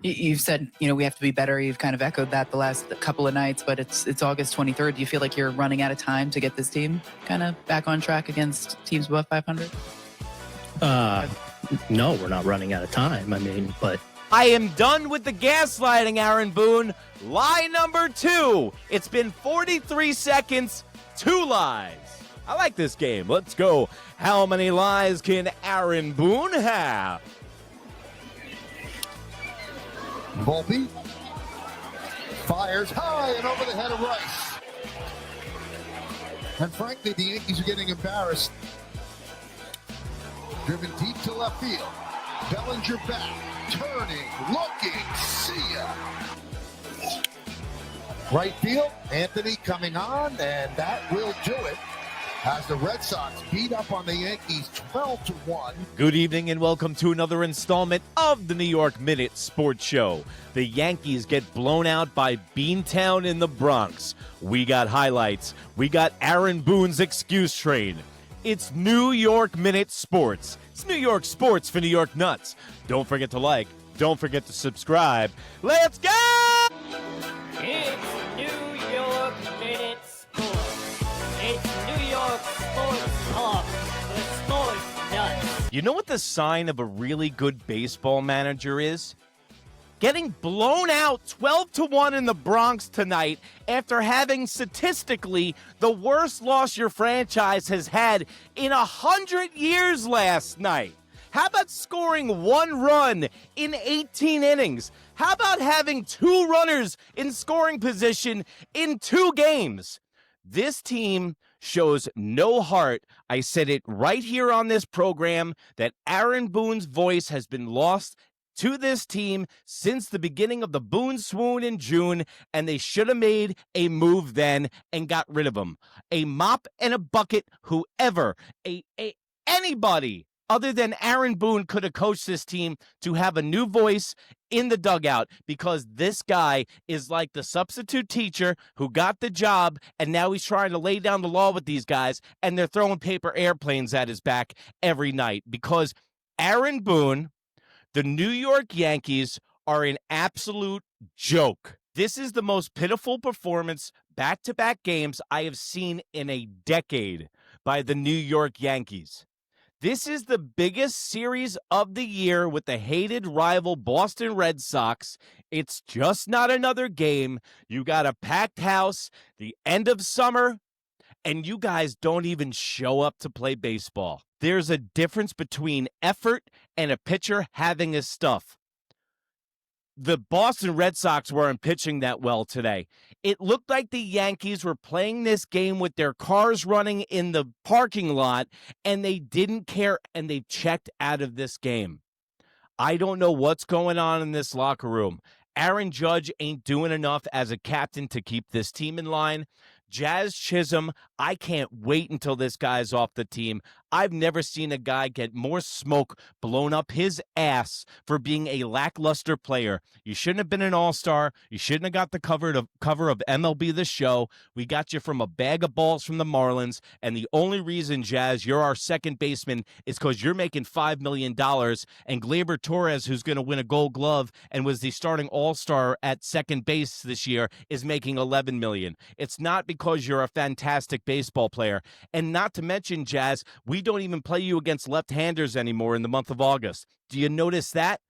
You've said, we have to be better. You've kind of echoed that the last couple of nights, but it's August 23rd. Do you feel like you're running out of time to get this team kind of back on track against teams above 500? No, we're not running out of time. But I am done with the gaslighting, Aaron Boone. Lie number 2. It's been 43 seconds, 2 lies. I like this game. Let's go. How many lies can Aaron Boone have? Volpe fires high and over the head of Rice. And frankly, the Yankees are getting embarrassed. Driven deep to left field. Bellinger back, turning, looking, see ya. Right field, Anthony coming on, and that will do it as the Red Sox beat up on the Yankees 12-1. Good evening and welcome to another installment of the New York Minute Sports Show. The Yankees get blown out by Beantown in the Bronx. We got highlights. We got Aaron Boone's excuse train. It's New York Minute Sports. It's New York sports for New York nuts. Don't forget to like. Don't forget to subscribe. Let's go! It's New York Minute Sports. It's New York Sports Talk for sports nuts. You know what the sign of a really good baseball manager is? Getting blown out 12-1 in the Bronx tonight after having statistically the worst loss your franchise has had in 100 years last night. How about scoring 1 run in 18 innings? How about having 2 runners in scoring position in 2 games? This team shows no heart. I said it right here on this program that Aaron Boone's voice has been lost to this team since the beginning of the Boone swoon in June, and they should have made a move then and got rid of him. A mop and a bucket, whoever, anybody other than Aaron Boone could have coached this team to have a new voice in the dugout, because this guy is like the substitute teacher who got the job and now he's trying to lay down the law with these guys, and they're throwing paper airplanes at his back every night because Aaron Boone, the New York Yankees, are an absolute joke. This is the most pitiful performance, back-to-back games, I have seen in a decade by the New York Yankees. This is the biggest series of the year with the hated rival Boston Red Sox. It's just not another game. You got a packed house, the end of summer, and you guys don't even show up to play baseball. There's a difference between effort and a pitcher having his stuff. The Boston Red Sox weren't pitching that well today. It looked like the Yankees were playing this game with their cars running in the parking lot, and they didn't care, and they checked out of this game. I don't know what's going on in this locker room. Aaron Judge ain't doing enough as a captain to keep this team in line. Jazz Chisholm, I can't wait until this guy's off the team. I've never seen a guy get more smoke blown up his ass for being a lackluster player. You shouldn't have been an all-star. You shouldn't have got the cover of MLB The Show. We got you from a bag of balls from the Marlins, and the only reason, Jazz, you're our second baseman is because you're making $5 million, and Gleyber Torres, who's going to win a Gold Glove and was the starting all-star at second base this year, is making $11 million. It's not because you're a fantastic baseball player. And not to mention, Jazz, we don't even play you against left-handers anymore in the month of August. Do you notice that?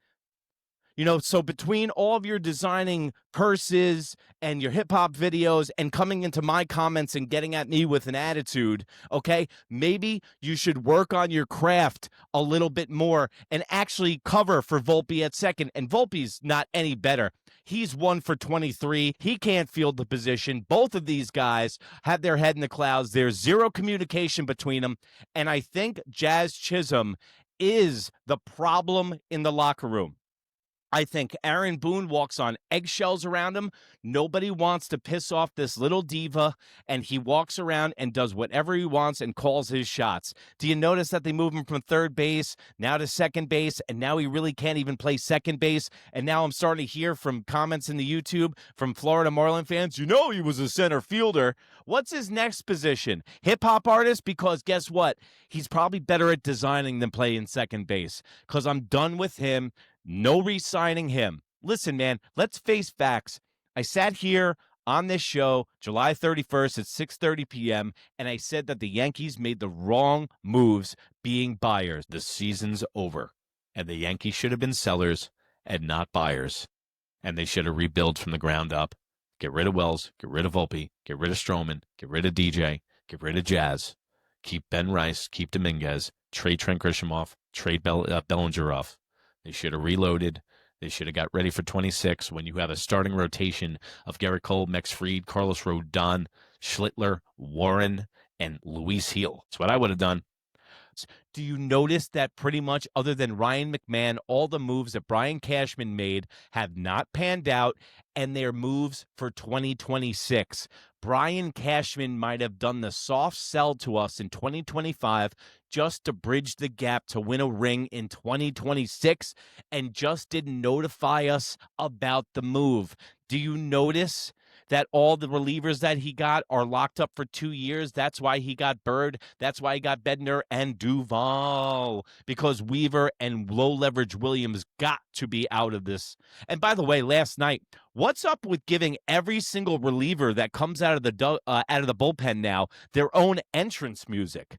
So between all of your designing purses and your hip-hop videos and coming into my comments and getting at me with an attitude, okay, maybe you should work on your craft a little bit more and actually cover for Volpe at second. And Volpe's not any better. He's 1 for 23. He can't field the position. Both of these guys have their head in the clouds. There's zero communication between them. And I think Jazz Chisholm is the problem in the locker room. I think Aaron Boone walks on eggshells around him. Nobody wants to piss off this little diva, and he walks around and does whatever he wants and calls his shots. Do you notice that they move him from third base now to second base, and now he really can't even play second base? And now I'm starting to hear from comments in the YouTube from Florida Marlin fans, he was a center fielder. What's his next position? Hip-hop artist? Because guess what? He's probably better at designing than playing second base, because I'm done with him. No re-signing him. Listen, man, let's face facts. I sat here on this show July 31st at 6:30 p.m., and I said that the Yankees made the wrong moves being buyers. The season's over, and the Yankees should have been sellers and not buyers, and they should have rebuilt from the ground up. Get rid of Wells, get rid of Volpe, get rid of Stroman, get rid of DJ, get rid of Jazz, keep Ben Rice, keep Dominguez, trade Trent Grisham off, trade Bellinger off. They should have reloaded. They should have got ready for 26 when you have a starting rotation of Garrett Cole, Max Fried, Carlos Rodon, Schlittler, Warren, and Luis Heel. That's what I would have done. Do you notice that pretty much other than Ryan McMahon, all the moves that Brian Cashman made have not panned out, and they're moves for 2026? Brian Cashman might have done the soft sell to us in 2025 just to bridge the gap to win a ring in 2026 and just didn't notify us about the move. Do you notice that all the relievers that he got are locked up for 2 years? That's why he got Bird. That's why he got Bednar and Duvall, because Weaver and low-leverage Williams got to be out of this. And by the way, last night, what's up with giving every single reliever that comes out of the bullpen now their own entrance music?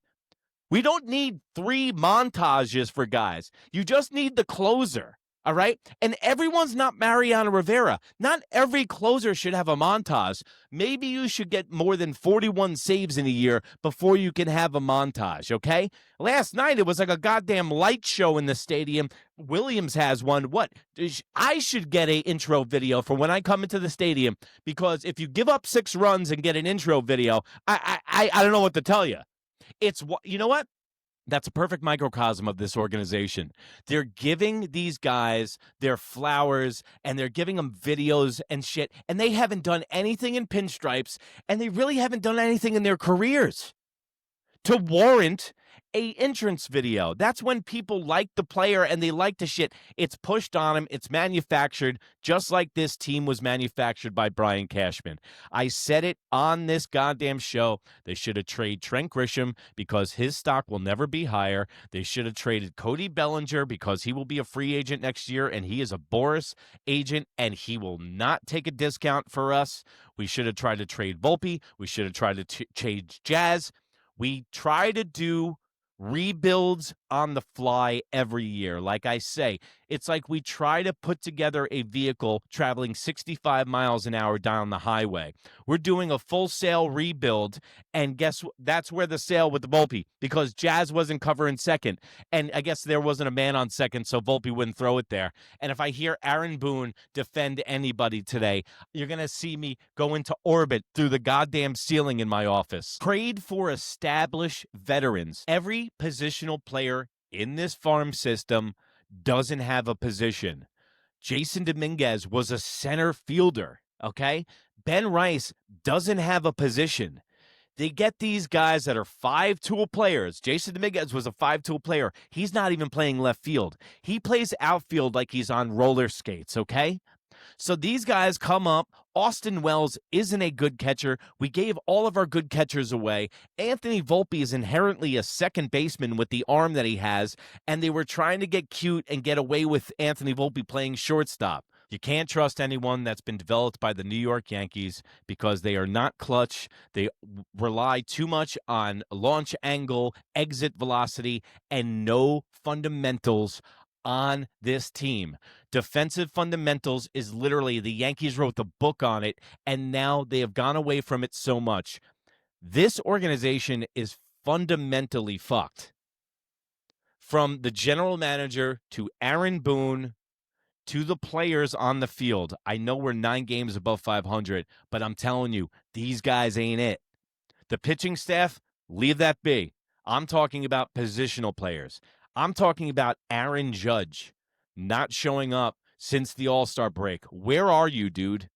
We don't need 3 montages for guys. You just need the closer. All right? And everyone's not Mariano Rivera. Not every closer should have a montage. Maybe you should get more than 41 saves in a year before you can have a montage, okay? Last night, it was like a goddamn light show in the stadium. Williams has one. What? I should get an intro video for when I come into the stadium, because if you give up 6 runs and get an intro video, I don't know what to tell you. You know what? That's a perfect microcosm of this organization. They're giving these guys their flowers, and they're giving them videos and shit, and they haven't done anything in pinstripes, and they really haven't done anything in their careers to warrant a entrance video. That's when people like the player and they like the shit. It's pushed on them. It's manufactured, just like this team was manufactured by Brian Cashman. I said it on this goddamn show. They should have traded Trent Grisham because his stock will never be higher. They should have traded Cody Bellinger because he will be a free agent next year, and he is a Boris agent, and he will not take a discount for us. We should have tried to trade Volpe. We should have tried to change Jazz. We try to do rebuilds on the fly every year. Like I say, it's like we try to put together a vehicle traveling 65 miles an hour down the highway. We're doing a full sail rebuild, and guess what? That's where the sale with the Volpe, because Jazz wasn't covering second, and I guess there wasn't a man on second, so Volpe wouldn't throw it there. And if I hear Aaron Boone defend anybody today, you're going to see me go into orbit through the goddamn ceiling in my office. Trade for established veterans. Every positional player in this farm system doesn't have a position. Jason Dominguez was a center fielder, okay? Ben Rice doesn't have a position. They get these guys that are 5-tool players. Jason Dominguez was a 5-tool player. He's not even playing left field. He plays outfield like he's on roller skates, okay? So these guys come up. Austin Wells isn't a good catcher. We gave all of our good catchers away. Anthony Volpe is inherently a second baseman with the arm that he has, and they were trying to get cute and get away with Anthony Volpe playing shortstop. You can't trust anyone that's been developed by the New York Yankees because they are not clutch. They rely too much on launch angle, exit velocity, and no fundamentals on this team. Defensive fundamentals is literally, the Yankees wrote the book on it, and now they have gone away from it so much. This organization is fundamentally fucked. From the general manager to Aaron Boone to the players on the field. I know we're 9 games above 500, but I'm telling you, these guys ain't it. The pitching staff, leave that be. I'm talking about positional players. I'm talking about Aaron Judge not showing up since the All-Star break. Where are you, dude?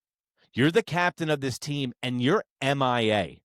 You're the captain of this team, and you're MIA.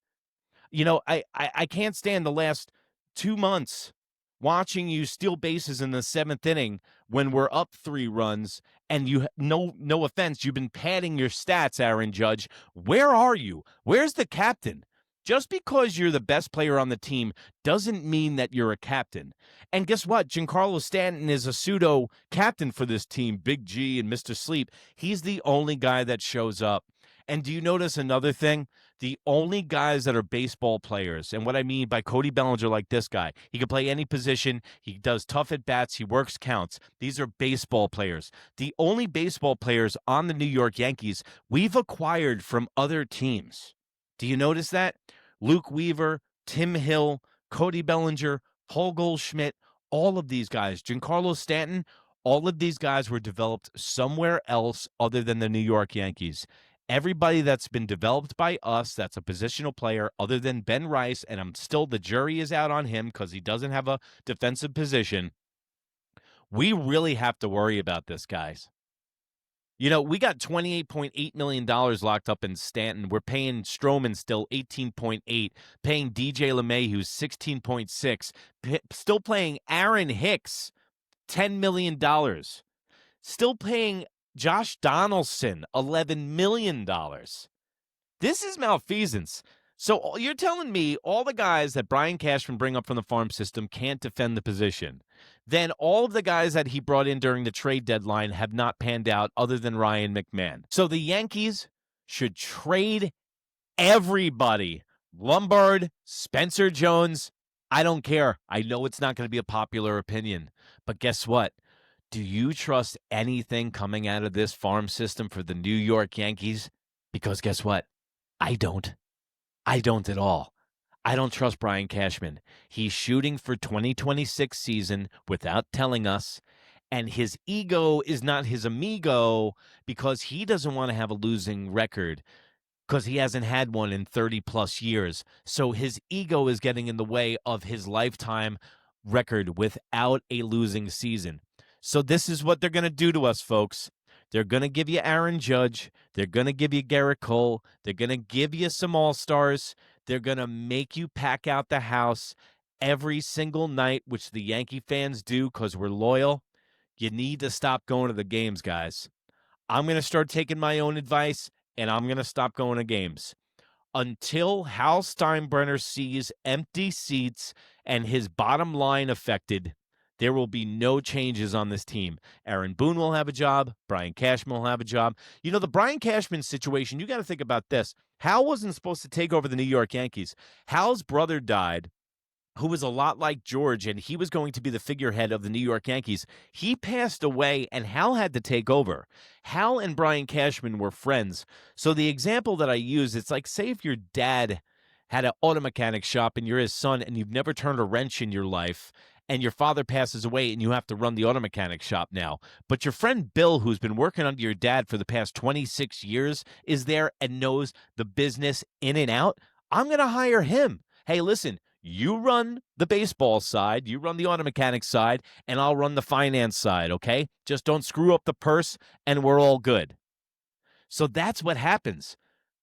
You know, I can't stand the last 2 months watching you steal bases in the 7th inning when we're up 3 runs, and you, no offense, you've been padding your stats, Aaron Judge. Where are you? Where's the captain? Just because you're the best player on the team doesn't mean that you're a captain. And guess what? Giancarlo Stanton is a pseudo captain for this team, Big G and Mr. Sleep. He's the only guy that shows up. And do you notice another thing? The only guys that are baseball players, and what I mean by Cody Bellinger, like this guy, he can play any position, he does tough at-bats, he works counts. These are baseball players. The only baseball players on the New York Yankees we've acquired from other teams. Do you notice that? Luke Weaver, Tim Hill, Cody Bellinger, Paul Goldschmidt, all of these guys, Giancarlo Stanton, all of these guys were developed somewhere else other than the New York Yankees. Everybody that's been developed by us, that's a positional player other than Ben Rice, and the jury is out on him because he doesn't have a defensive position. We really have to worry about this, guys. You know, we got $28.8 million locked up in Stanton. We're paying Stroman still $18.8, paying DJ LeMay, who's $16.6, still paying Aaron Hicks $10 million, still paying Josh Donaldson $11 million. This is malfeasance. So you're telling me all the guys that Brian Cashman bring up from the farm system can't defend the position. Then all of the guys that he brought in during the trade deadline have not panned out other than Ryan McMahon. So the Yankees should trade everybody. Lombard, Spencer Jones, I don't care. I know it's not going to be a popular opinion. But guess what? Do you trust anything coming out of this farm system for the New York Yankees? Because guess what? I don't. I don't at all. I don't trust Brian Cashman. He's shooting for 2026 season without telling us, and his ego is not his amigo because he doesn't want to have a losing record because he hasn't had one in 30-plus years. So his ego is getting in the way of his lifetime record without a losing season. So this is what they're going to do to us, folks. They're going to give you Aaron Judge. They're going to give you Garrett Cole. They're going to give you some all-stars. They're going to make you pack out the house every single night, which the Yankee fans do because we're loyal. You need to stop going to the games, guys. I'm going to start taking my own advice, and I'm going to stop going to games. Until Hal Steinbrenner sees empty seats and his bottom line affected, there will be no changes on this team. Aaron Boone will have a job. Brian Cashman will have a job. You know, the Brian Cashman situation, you got to think about this. Hal wasn't supposed to take over the New York Yankees. Hal's brother died, who was a lot like George, and he was going to be the figurehead of the New York Yankees. He passed away, and Hal had to take over. Hal and Brian Cashman were friends. So the example that I use, it's like, say if your dad had an auto mechanic shop and you're his son and you've never turned a wrench in your life, and your father passes away and you have to run the auto mechanic shop now. But your friend Bill, who's been working under your dad for the past 26 years, is there and knows the business in and out. I'm going to hire him. Hey, listen, you run the baseball side, you run the auto mechanic side, and I'll run the finance side, okay? Just don't screw up the purse and we're all good. So that's what happens.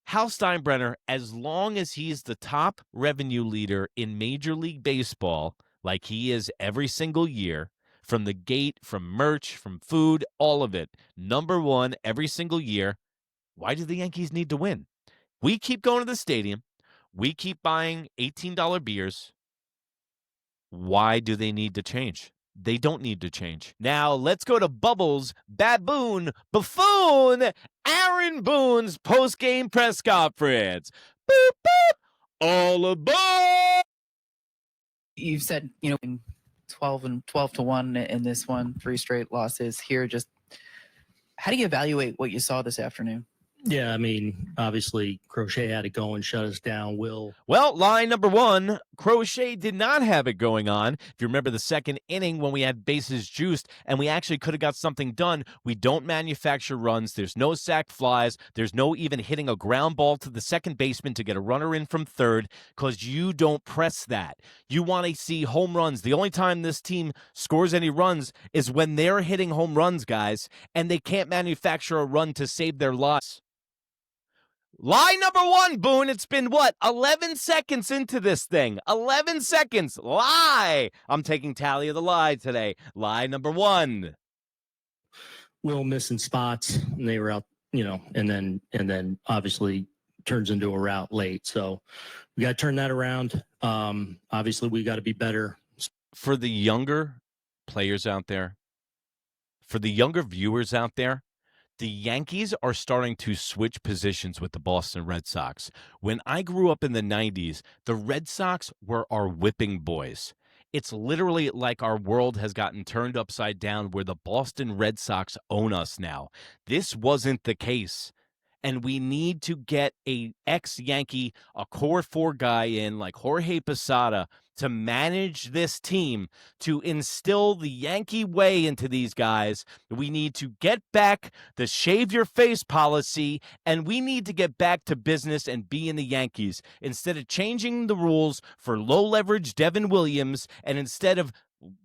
Hal Steinbrenner, as long as he's the top revenue leader in Major League Baseball, like he is every single year, from the gate, from merch, from food, all of it, number one every single year, why do the Yankees need to win? We keep going to the stadium. We keep buying $18 beers. Why do they need to change? They don't need to change. Now, let's go to Bubbles, Baboon, Buffoon, Aaron Boone's post-game press conference. Boop, boop. All aboard! You've said, you know, in 12 to 1 in this one, 3 straight losses here. Just how do you evaluate what you saw this afternoon? Yeah, I mean, obviously, Crochet had it going, shut us down. Well, line number one, Crochet did not have it going on. If you remember the second inning when we had bases juiced and we actually could have got something done, we don't manufacture runs. There's no sac flies. There's no even hitting a ground ball to the second baseman to get a runner in from third because you don't press that. You want to see home runs. The only time this team scores any runs is when they're hitting home runs, guys, and they can't manufacture a run to save their lives. Lie number one, Boone. It's been, 11 seconds into this thing. 11 seconds. Lie. I'm taking tally of the lie today. Lie number one. Will missing spots, and they were out, and then obviously turns into a rout late. So we got to turn that around. Obviously, we got to be better. For the younger players out there, for the younger viewers out there, the Yankees are starting to switch positions with the Boston Red Sox. When I grew up in the 90s, the Red Sox were our whipping boys. It's literally like our world has gotten turned upside down where the Boston Red Sox own us now. This wasn't the case. And we need to get a ex-Yankee, a core four guy in like Jorge Posada to manage this team, to instill the Yankee way into these guys. We need to get back the shave your face policy, and we need to get back to business and be in the Yankees instead of changing the rules for low leverage Devin Williams, and instead of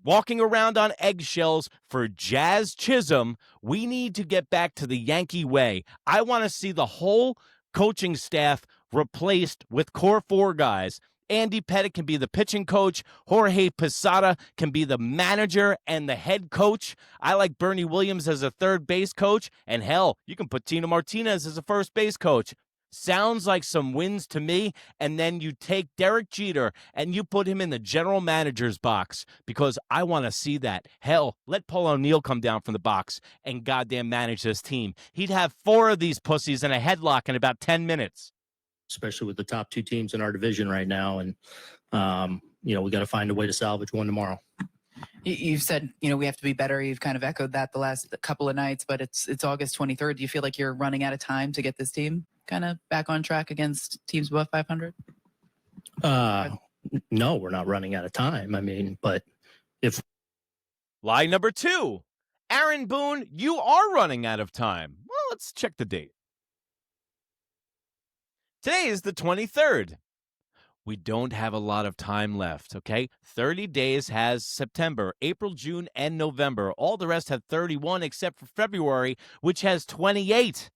walking around on eggshells for Jazz Chisholm. We need to get back to the Yankee way. I want to see the whole coaching staff replaced with core four guys. Andy Pettitte can be the pitching coach. Jorge Posada can be the manager and the head coach. I like Bernie Williams as a third base coach. And hell, you can put Tino Martinez as a first base coach. Sounds like some wins to me. And then you take Derek Jeter and you put him in the general manager's box because I want to see that. Hell, let Paul O'Neill come down from the box and goddamn manage this team. He'd have 4 of these pussies in a headlock in about 10 minutes. Especially with the top 2 teams in our division right now. And, we got to find a way to salvage one tomorrow. You've said, we have to be better. You've kind of echoed that the last couple of nights, but it's August 23rd. Do you feel like you're running out of time to get this team kind of back on track against teams above 500? No, we're not running out of time. I mean, but if Lie number 2, Aaron Boone, you are running out of time. Well, let's check the date. Today is the 23rd. We don't have a lot of time left, okay? 30 days has September, April, June, and November. All the rest have 31 except for February, which has 28.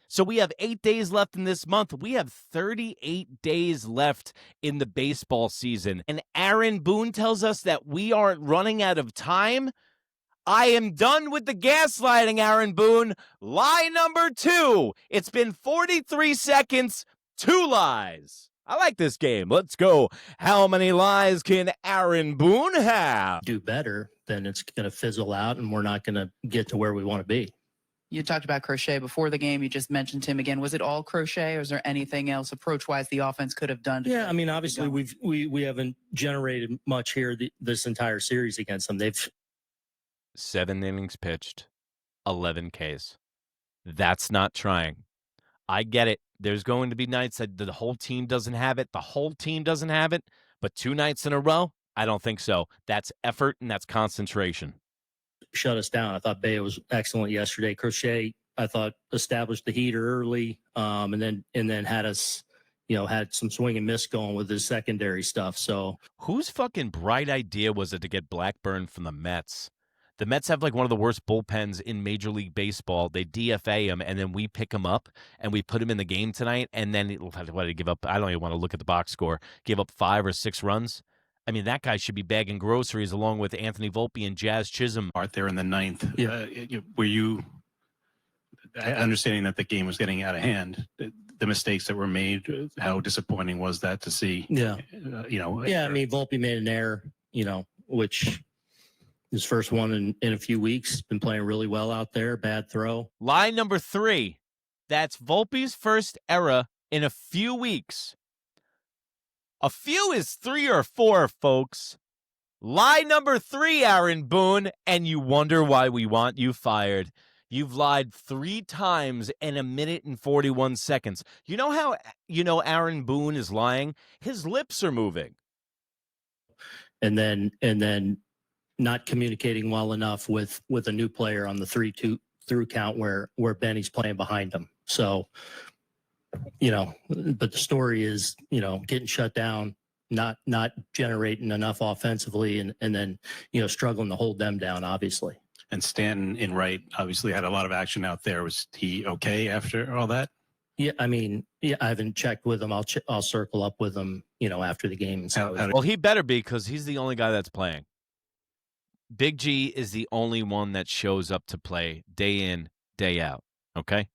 So we have 8 days left in this month. We have 38 days left in the baseball season. And Aaron Boone tells us that we aren't running out of time. I am done with the gaslighting, Aaron Boone. Lie number 2. It's been 43 seconds. 2 lies. I like this game. Let's go. How many lies can Aaron Boone have? do better, then it's going to fizzle out and we're not going to get to where we want to be. You talked about Crochet before the game. You just mentioned him again. Was it all Crochet, or is there anything else approach-wise the offense could have done? Yeah, I mean, obviously we haven't generated much here this entire series against them. They've 7 innings pitched, 11 Ks. That's not trying. I get it. There's going to be nights that the whole team doesn't have it. The whole team doesn't have it. But 2 nights in a row, I don't think so. That's effort and that's concentration. shut us down. I thought Bayo was excellent yesterday. Crochet, I thought, established the heater early, and then had us, had some swing and miss going with his secondary stuff. So whose fucking bright idea was it to get Blackburn from the Mets? The Mets have like one of the worst bullpens in Major League Baseball. They DFA him, and then we pick him up, and we put him in the game tonight, and then what did he give up? I don't even want to look at the box score. Give up 5 or 6 runs. I mean, that guy should be bagging groceries along with Anthony Volpe and Jazz Chisholm. Part there in the 9th. Yeah. Were you understanding that the game was getting out of hand? The mistakes that were made, how disappointing was that to see? Yeah. Yeah, I mean, Volpe made an error, which his first one in a few weeks. Been playing really well out there. Bad throw. Lie number 3. That's Volpe's first error in a few weeks. A few is 3 or 4, folks. Lie number 3, Aaron Boone, and you wonder why we want you fired. You've lied 3 times in a minute and 41 seconds. You know how Aaron Boone is lying? His lips are moving. And then not communicating well enough with a new player on the 3-2 through count where Benny's playing behind him. So, but the story is, getting shut down, not generating enough offensively, and then, struggling to hold them down, obviously. And Stanton in right obviously had a lot of action out there. Was he okay after all that? Yeah, I mean, I haven't checked with him. I'll circle up with him, after the game. Well, he better be, because he's the only guy that's playing. Big G is the only one that shows up to play day in, day out. Okay?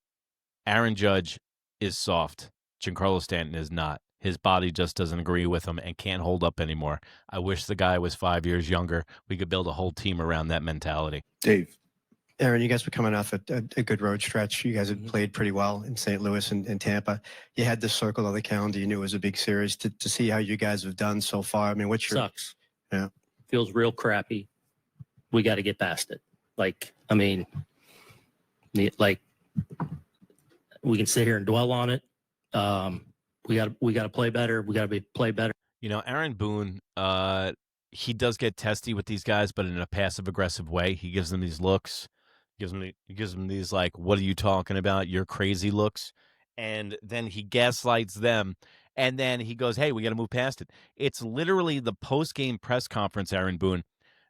Aaron Judge is soft. Giancarlo Stanton is not. His body just doesn't agree with him and can't hold up anymore. I wish the guy was 5 years younger. We could build a whole team around that mentality. Dave. Aaron, you guys were coming off a good road stretch. You guys had played pretty well in St. Louis and Tampa. You had this circle of the calendar. You knew it was a big series. To see how you guys have done so far, I mean, what's your... Sucks. Yeah. Feels real crappy. We got to get past it. Like, I mean, like, we can sit here and dwell on it. We got to play better. We got to play better. You know, Aaron Boone, he does get testy with these guys, but in a passive-aggressive way. He gives them these looks. He gives them these, like, what are you talking about? You're crazy looks. And then he gaslights them. And then he goes, hey, we got to move past it. It's literally the post-game press conference, Aaron Boone.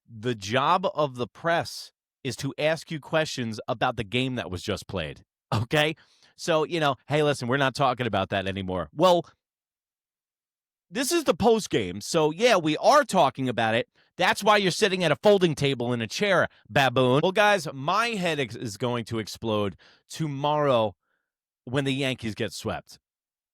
The job of the press is to ask you questions about the game that was just played. Okay? So, you know, hey, listen, we're not talking about that anymore. Well, this is the post game. So, yeah, we are talking about it. That's why you're sitting at a folding table in a chair, baboon. Well, guys, my head is going to explode tomorrow when the Yankees get swept.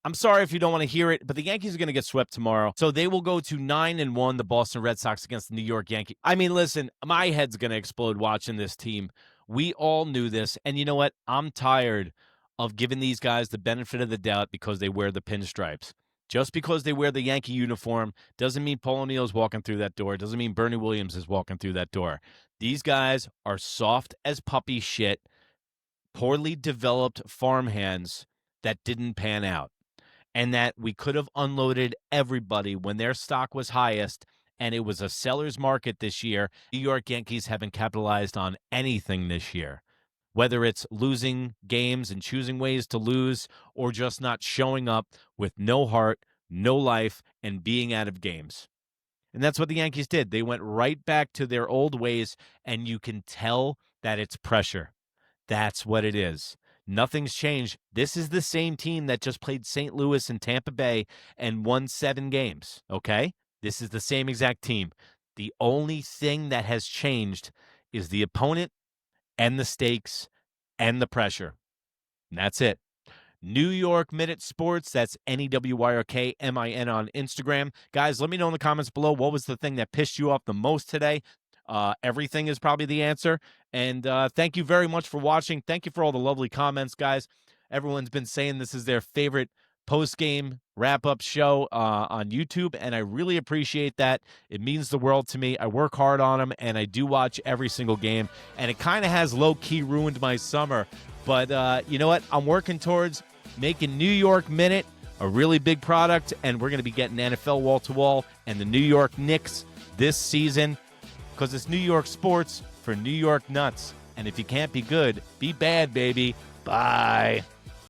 I'm sorry if you don't want to hear it, but the Yankees are going to get swept tomorrow. So they will go to 9-1, the Boston Red Sox against the New York Yankees. I mean, listen, my head's going to explode watching this team. We all knew this. And you know what? I'm tired of giving these guys the benefit of the doubt because they wear the pinstripes. Just because they wear the Yankee uniform doesn't mean Paul O'Neill's walking through that door. Doesn't mean Bernie Williams is walking through that door. These guys are soft as puppy shit, poorly developed farmhands that didn't pan out. And that we could have unloaded everybody when their stock was highest, and it was a seller's market this year. New York Yankees haven't capitalized on anything this year. Whether it's losing games and choosing ways to lose or just not showing up with no heart, no life, and being out of games. And that's what the Yankees did. They went right back to their old ways, and you can tell that it's pressure. That's what it is. Nothing's changed. This is the same team that just played St. Louis and Tampa Bay and won 7 games, okay? This is the same exact team. The only thing that has changed is the opponent and the stakes, and the pressure. And that's it. New York Minute Sports, that's NEWYRKMIN on Instagram. Guys, let me know in the comments below what was the thing that pissed you off the most today. Everything is probably the answer. And thank you very much for watching. Thank you for all the lovely comments, guys. Everyone's been saying this is their favorite post-game wrap-up show on YouTube, and I really appreciate that. It means the world to me. I work hard on them, and I do watch every single game, and it kind of has low-key ruined my summer. But you know what? I'm working towards making New York Minute a really big product, and we're going to be getting NFL wall-to-wall and the New York Knicks this season because it's New York sports for New York nuts. And if you can't be good, be bad, baby. Bye.